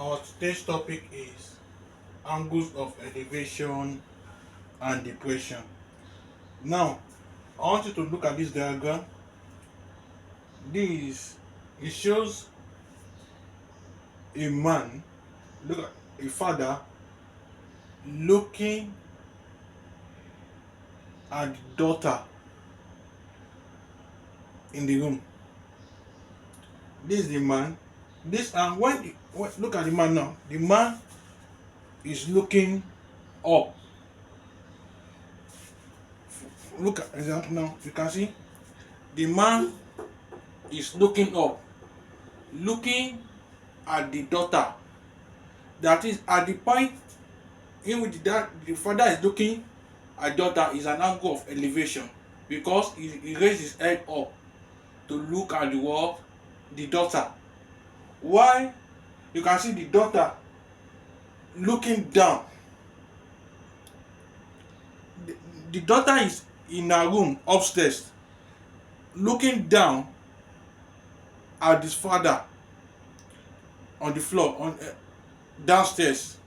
Our today's topic is angles of elevation and depression. Now, I want you to look at this diagram. This it shows a man, look at a father looking at the daughter in the room. This is the man. This and look at the man now. The man is looking up. Look at example now. You can see the man is looking up, looking at the daughter. That is at the point in which the father is looking at daughter is an angle of elevation because he raised his head up to look at the world, the daughter. While you can see the daughter looking down. The daughter is in her room upstairs, looking down at his father on the floor downstairs.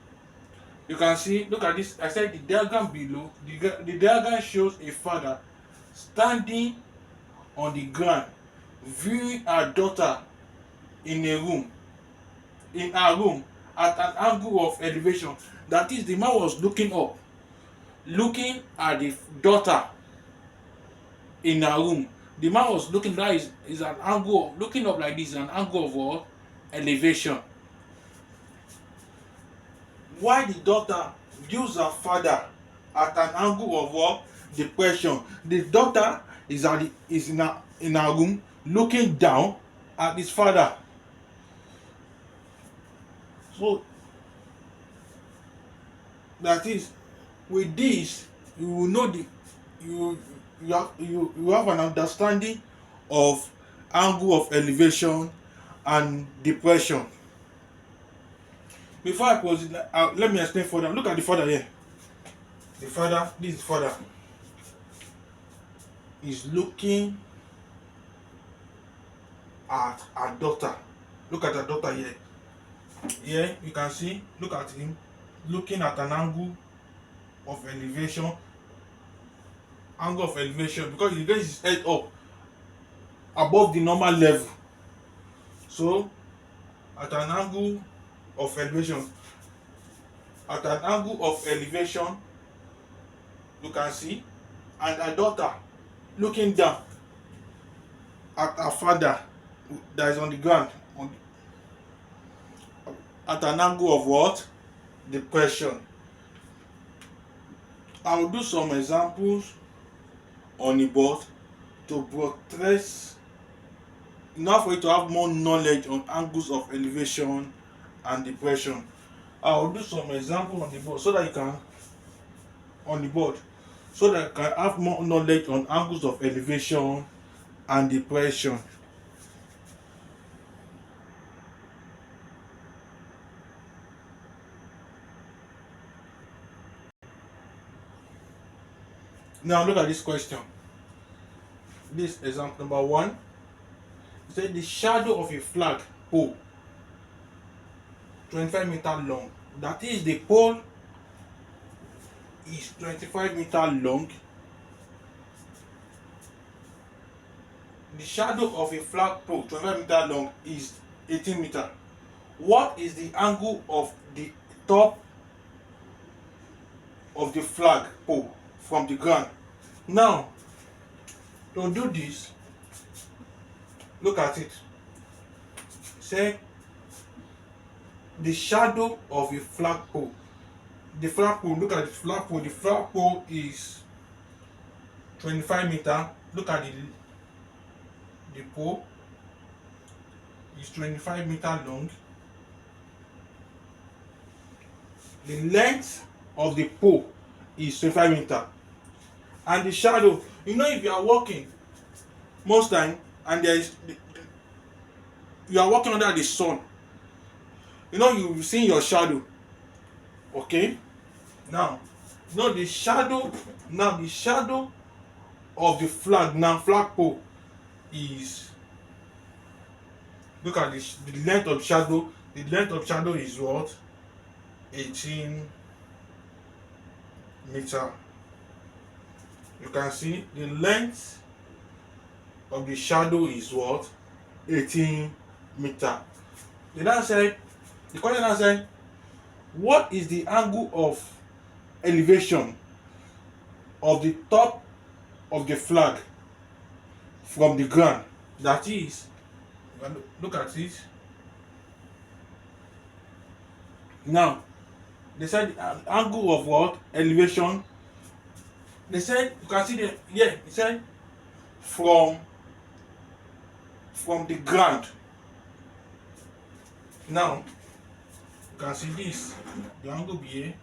You can see, look at this. I said the diagram below. The diagram shows a father standing on the ground, viewing her daughter in her room at an angle of elevation. That is, the man was looking up, looking at the daughter in her room. The man was looking, that is an angle of, looking up like this is an angle of what? Elevation. Why the daughter views her father at an angle of what? Depression. The daughter is in her room looking down at his father. So that is, with this you will know you have an understanding of angle of elevation and depression. Before I proceed, let me explain further. Look at the father here. This father is looking at her daughter. Look at her daughter here. Here you can see, look at him looking at an angle of elevation. Because he raised his head up above the normal level. So at an angle of elevation, you can see, and her daughter looking down at her father that is on the ground at an angle of what? Depression. I will do some examples on the board to portrays enough for you to have more knowledge on angles of elevation and depression. I will do some examples on the board so that you can have more knowledge on angles of elevation and depression. Now look at this question. This example number 1. It said the shadow of a flag pole 25-meter long. That is, the pole is 25-meter long. The shadow of a flag pole 25-meter long is 18-meter. What is the angle of the top of the flag pole from the ground? Now, to do this, look at it. Say the shadow of a flagpole. The flagpole, look at the flagpole. The flagpole is 25-meter. Look at the pole is 25-meter long. The length of the pole is 25-meter. And the shadow, if you are walking most time and you are walking under the sun, you see your shadow. Okay, now the shadow of the flagpole is, look at this, the length of the shadow The length of shadow is what? 18 meter. You can see the length of the shadow is what? 18 meter. The question now said, what is the angle of elevation of the top of the flag from the ground? That is, look at it. Now, they said angle of what? Elevation. They said, you can see the, yeah, it said from the ground. Now, you can see this, the angle be here,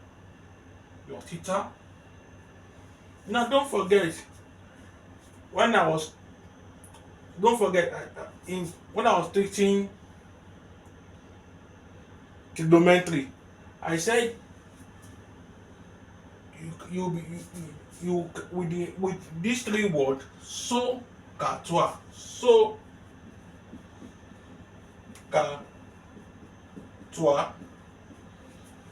your theta. Now, don't forget, when I was teaching trigonometry, I said you with these three words, so catoire, so catoire.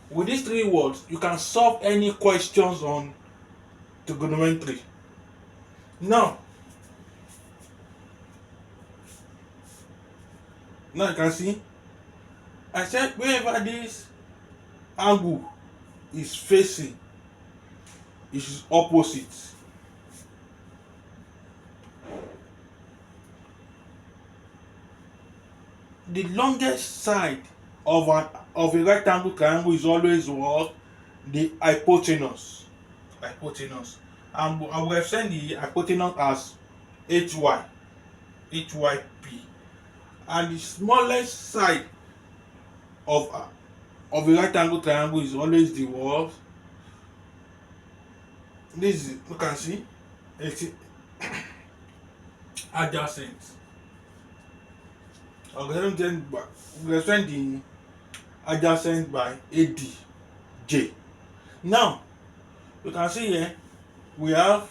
With these three words, you can solve any questions on trigonometry. Now you can see, I said wherever this angle is facing, it is opposite. The longest side of a rectangle triangle is always what? The hypotenuse. And I will extend the hypotenuse as HY, HYP. And the smallest side of a rectangle triangle is always the what? This is, you can see, it's adjacent. We extend the adjacent by ADJ. Now, you can see here we have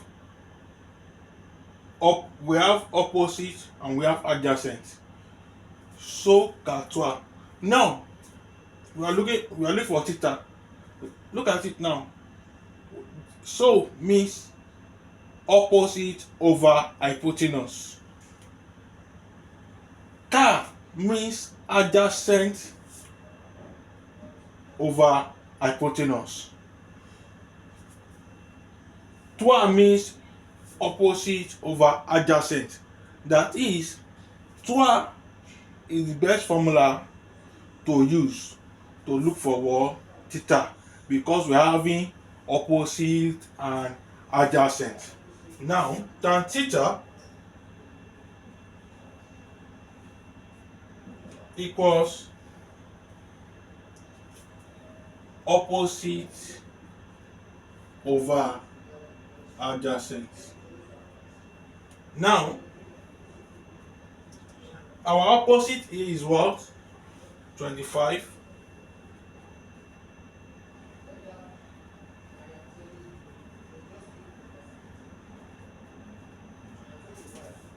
opposite and we have adjacent. So catoire. Now we are looking for theta. Look at it now. So means opposite over hypotenuse. Car means adjacent over hypotenuse. Toi means opposite over adjacent. That is, toi is the best formula to use to look for what? Theta, because we are having opposite and adjacent. Now, tan theta equals opposite over adjacent. Now, our opposite is what? 25.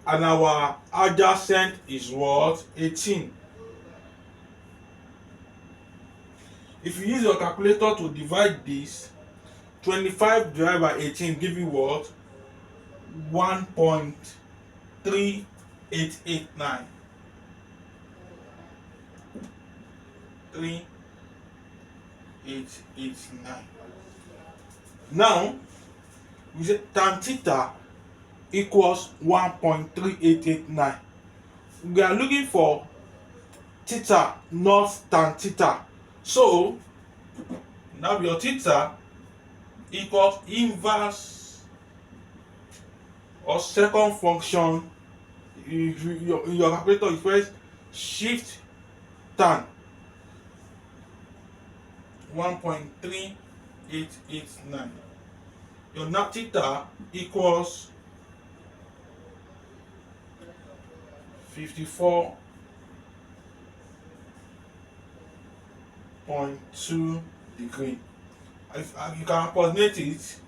And our adjacent is what? 18. If you use your calculator to divide this, 25 divided by 18 give you what? 1.3889. 3889. Now, we say tan theta equals 1.3889. We are looking for theta, not tan theta. So now your theta equals inverse or second function. Your calculator is first shift tan 1.3889. Your now theta equals 54.2 degree. You can approximate it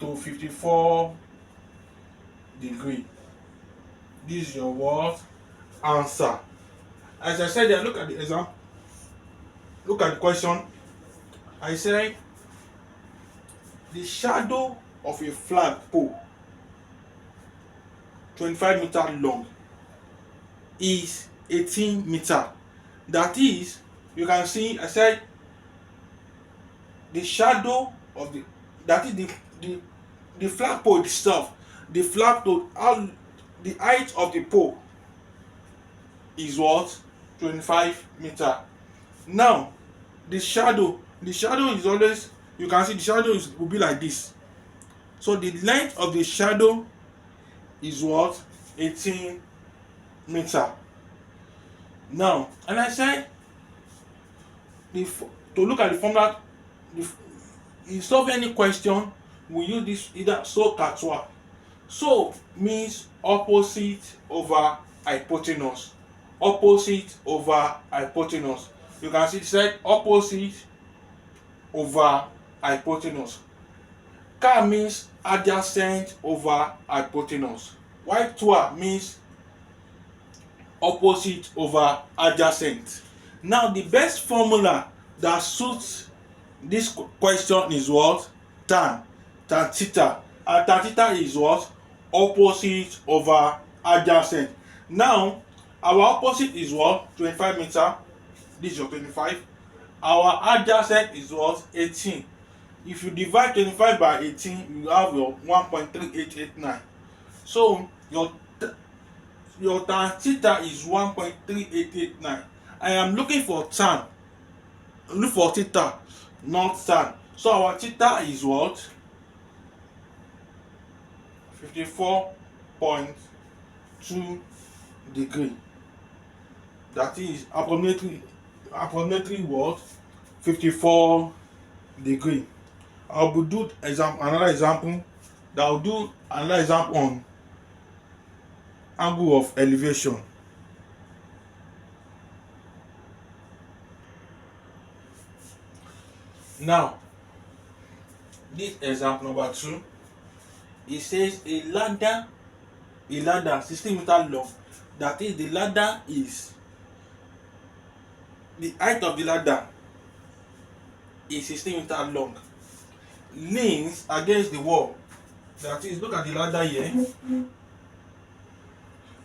to 54 degree. This is your what? Answer. As I said, look at the example. look at the question. I said the shadow of a flagpole 25 meter long is 18 meter. That is, you can see I said the shadow of the, that is the the flagpole itself, the flagpole, how the height of the pole is what? 25 meter. Now the shadow is always, you can see the shadow will be like this. So the length of the shadow is what? 18 meter. Now, and I said to look at the formula, in solve any question we use this either so katua. So means opposite over hypotenuse. Opposite over hypotenuse. You can see it said opposite over hypotenuse. Ka means adjacent over hypotenuse. While tua means opposite over adjacent. Now the best formula that suits this question is what? Tan theta. And tan theta is what? Opposite over adjacent. Now our opposite is what? 25 meter. This is your 25. Our adjacent is what? 18. If you divide 25 by 18, you have your 1.3889. So your tan theta is 1.3889. I am looking for tan. Look for theta, not tan. So our theta is what? 54.2 degree. That is approximately what? 54 degree. I will do another example. That will do another example on angle of elevation. Now, this example number 2, it says a ladder 16 meter long. That is, the ladder is, the height of the ladder is 16 meter long, leans against the wall. That is, look at the ladder here.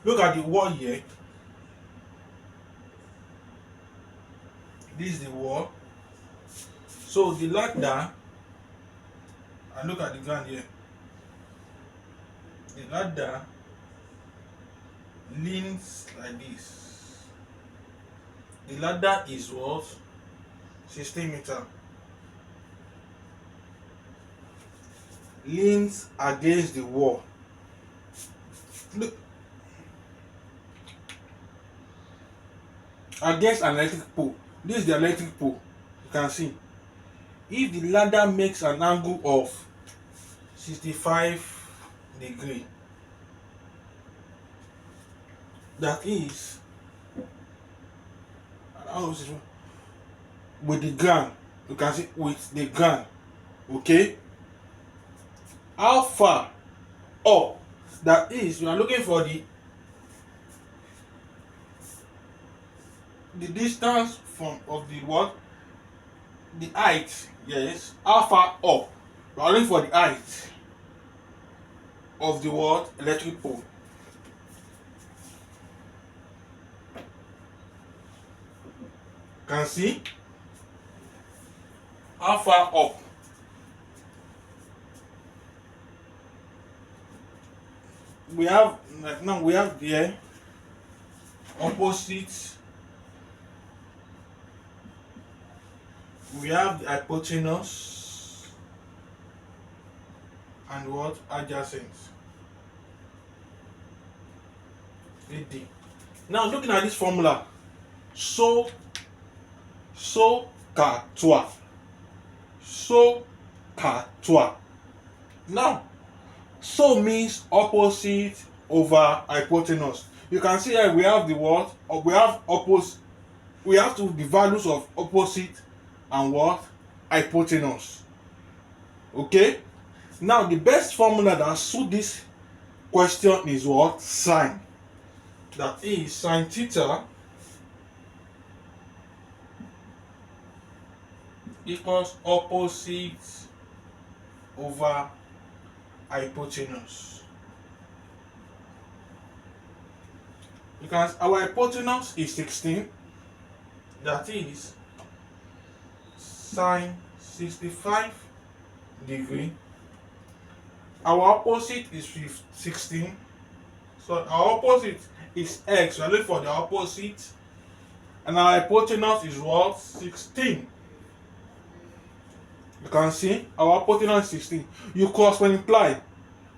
Look at the wall here. This is the wall. So the ladder, and look at the ground here. The ladder leans like this. The ladder is what? 16 meter. Leans against the wall. Look. Against an electric pole. This is the electric pole. You can see. If the ladder makes an angle of 65 degree, that is with the ground, you can see with the ground, okay, how far up, that is, we are looking for the distance from of the what, the height, yes, how far up, we are looking for the height of the what, electric pole. Can see how far up. We have, now we have here opposite, we have the hypotenuse and what, adjacent. AD. Now looking at this formula, so katua. Now, so means opposite over hypotenuse. You can see here we have the what, or we have opposite. We have to the values of opposite and what, hypotenuse. Okay. Now the best formula that suit this question is what, sine. That is sine theta equals opposite over hypotenuse. Because our hypotenuse is 16, that is sine 65 degree. Our opposite is 16, so our opposite is x. We are looking for the opposite, and our hypotenuse is what? 16. You can see our hypotenuse is 16. You cross multiply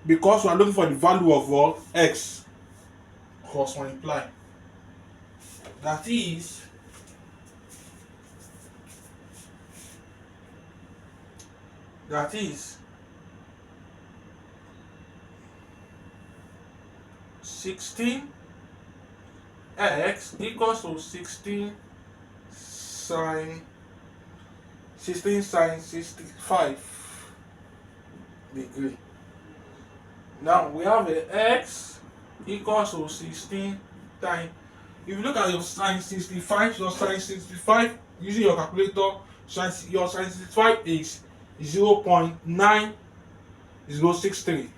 because we are looking for the value of what? X. Cross multiply. That is 16 x equals to 16 sine 65 degree. Now we have a x equals to 16 times. If you look at your sine 65, using your calculator, your sine 65 is 0.9063.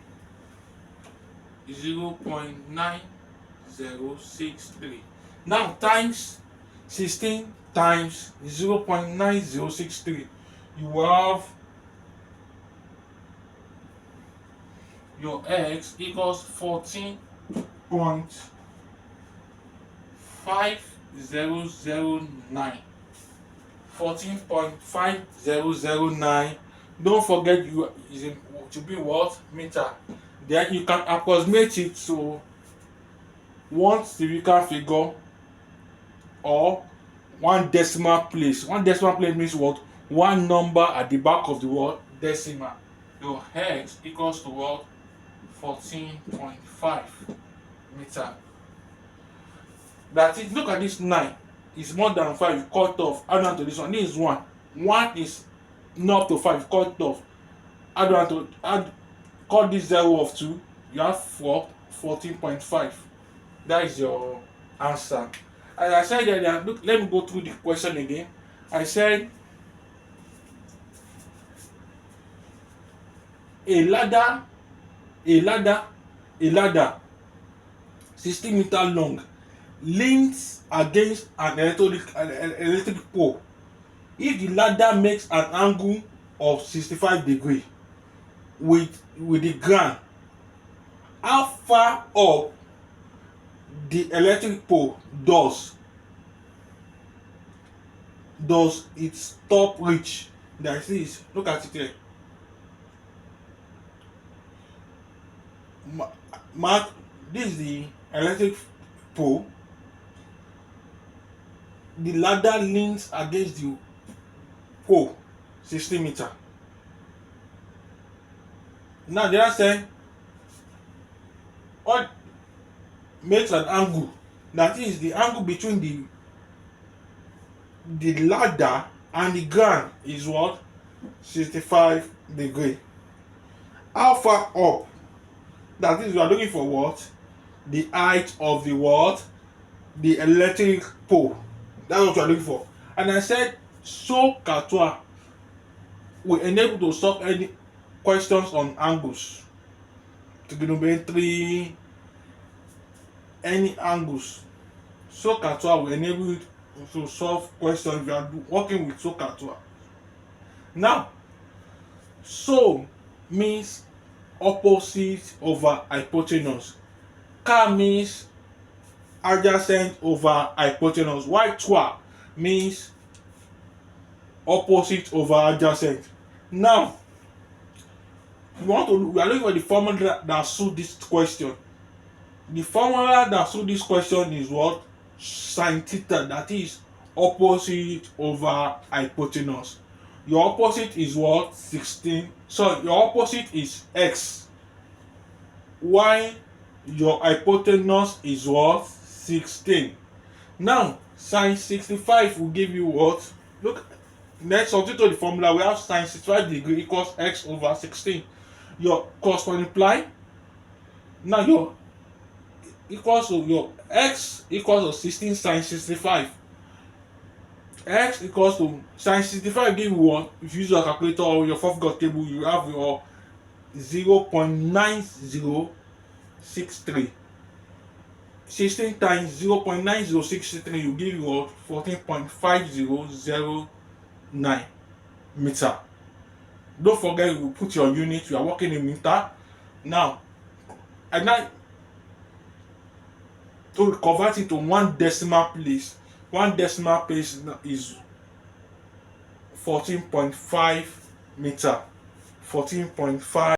0.9063. Now times 16 times 0.9063. You have your x equals 14.5009. 14.5009. Don't forget you is to be what? Meter. Then you can approximate it to one spherical figure or one decimal place. One decimal place means what? One number at the back of the word decimal. Your x equals to what? 14.5 meter. That is, look at this 9. It's more than 5. You cut off. Add on to this one. This is 1. 1 is not up to 5. Cut off. Add on to cut this 0 off 2. You have 14.5. That is your answer. As I said earlier, look, let me go through the question again. I said a ladder 60 meter long leans against an electric pole. If the ladder makes an angle of 65 degrees with the ground, how far up the electric pole does its top reach? That is, look at it here. Mark, this is the electric pole. The ladder leans against the pole 60 meter. Now the other side, what makes an angle? That is the angle between the ladder and the ground is what? 65 degrees. How far up? That is, we are looking for what? The height of the what? The electric pole. That's what we are looking for. And I said, SOHCAHTOA will enable to solve any questions on angles, trigonometry, any angles. SOHCAHTOA will enable you to solve questions if you are working with SOHCAHTOA. Now, so means opposite over hypotenuse. Ka means adjacent over hypotenuse. While TOA means opposite over adjacent. Now, we are looking for the formula that suits this question. The formula that suits this question is what? Sin theta, that is opposite over hypotenuse. Your opposite is what? 16. So your opposite is x. While your hypotenuse is what? 16. Now, sin 65 will give you what? Look, let's substitute the formula. We have sin 65 degree equals x over 16. Your cross multiply. Now your equals to your x equals to 16 sin 65. X equals to sin 65 give you what? If you use your calculator or your fourth God table, you have your 0.9063. 16 times 0.9063 will give you what? 14.5009 meter. Don't forget you put your unit, you are working in meter. Now, and now to convert it to one decimal place, one decimal place is 14.5 meter. 14.5